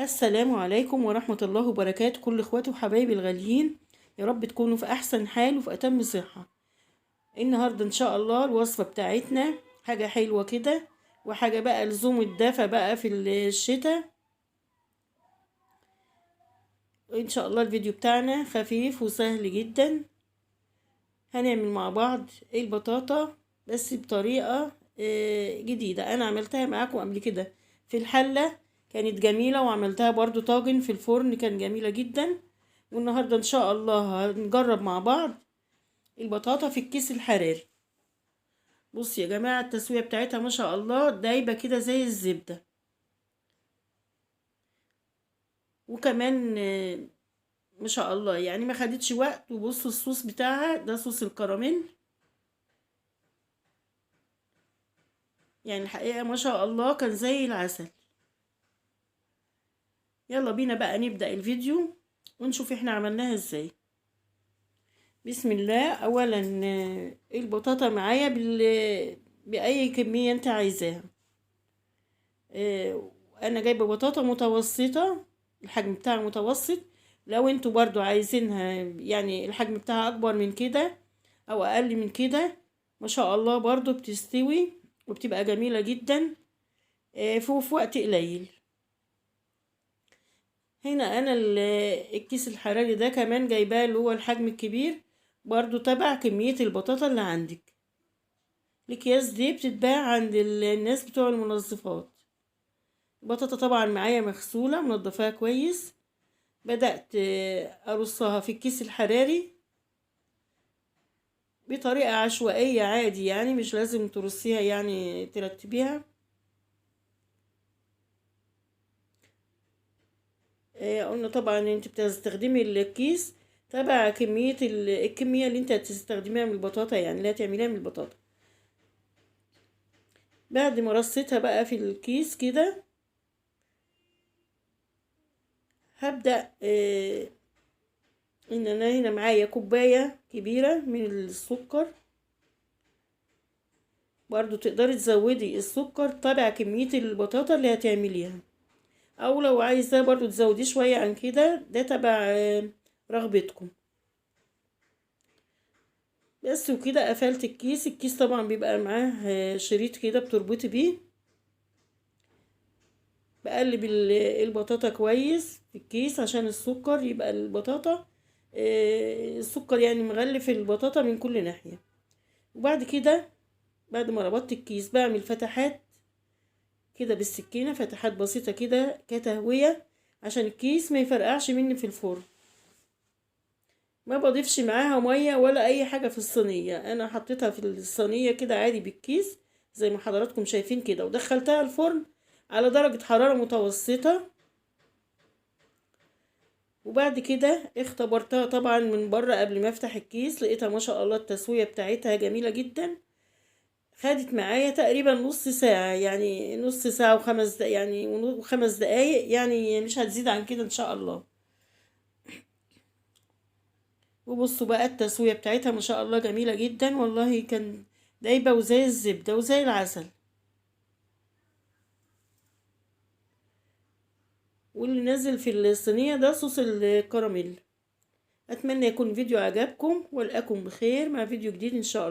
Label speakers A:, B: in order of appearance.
A: السلام عليكم ورحمة الله وبركاته، كل اخواتي وحبايبي الغاليين. يا رب تكونوا في احسن حال وفي اتم صحة. النهاردة ان شاء الله الوصفة بتاعتنا حاجة حلوة كده، وحاجة بقى لزوم الدفا بقى في الشتاء. ان شاء الله الفيديو بتاعنا خفيف وسهل جدا. هنعمل مع بعض البطاطا بس بطريقة جديدة. انا عملتها معاكم قبل كده في الحلة، كانت جميلة، وعملتها برضو طاجن في الفرن، كان جميلة جدا. والنهاردة ان شاء الله هنجرب مع بعض البطاطا في الكيس الحراري. بص يا جماعة، التسوية بتاعتها ما شاء الله دايبة كده زي الزبدة. وكمان ما شاء الله يعني ما خدتش وقت. وبصوا الصوص بتاعها ده صوص الكراميل، يعني الحقيقة ما شاء الله كان زي العسل. يلا بينا بقى نبدأ الفيديو ونشوف احنا عملناها ازاي. بسم الله. اولا البطاطا معايا بأي كمية انت عايزاها. انا جايبة بطاطا متوسطة، الحجم بتاعها متوسط. لو انتوا برضو عايزينها يعني الحجم بتاعها اكبر من كده او اقل من كده، ما شاء الله برضو بتستوي وبتبقى جميلة جدا في وقت قليل. هنا انا الكيس الحراري ده كمان جايباه اللي هو الحجم الكبير، برضو تبع كمية البطاطا اللي عندك. الاكياس دي بتتباع عند الناس بتوع المنظفات. البطاطا طبعا معايا مغسولة منضفاها كويس. بدأت ارصها في الكيس الحراري بطريقة عشوائية عادي، يعني مش لازم ترصيها يعني ترتبيها. قلنا طبعا انت بتستخدمي الكيس تبع كمية الكمية اللي انت هتستخدميها من البطاطا، يعني اللي هتعمليها من البطاطا. بعد ما رصيتها بقى في الكيس كده، هبدأ ان انا هنا معايا كوباية كبيرة من السكر. برضو تقدري تزودي السكر تبع كمية البطاطا اللي هتعمليها، او لو عايزة برضو تزوديه شوية عن كده، ده تبع رغبتكم. بس وكده قفلت الكيس. الكيس طبعا بيبقى معاه شريط كده بتربطي بيه. بقلب البطاطا كويس في الكيس عشان السكر يبقى البطاطا السكر يعني مغلف البطاطا من كل ناحية. وبعد كده بعد ما ربطت الكيس بعمل فتحات كده بالسكينة، فتحات بسيطة كده كتهوية عشان الكيس ما يفرقعش مني في الفرن. ما بضيفش معاها مية ولا اي حاجة في الصينية، انا حطيتها في الصينية كده عادي بالكيس زي ما حضراتكم شايفين كده، ودخلتها الفرن على درجة حرارة متوسطة. وبعد كده اختبرتها طبعا من بره قبل ما افتح الكيس، لقيتها ما شاء الله التسوية بتاعتها جميلة جدا. خدت معايا تقريبا نص ساعة، يعني نص ساعة وخمس دقايق، يعني وخمس دقايق، يعني مش هتزيد عن كده ان شاء الله. وبصوا بقى التسوية بتاعتها ما شاء الله جميلة جدا، والله كان دايبة وزي الزبدة وزي العسل. واللي نازل في الصينية ده صوص الكراميل. اتمنى يكون الفيديو عجبكم، والقاكم بخير مع فيديو جديد ان شاء الله.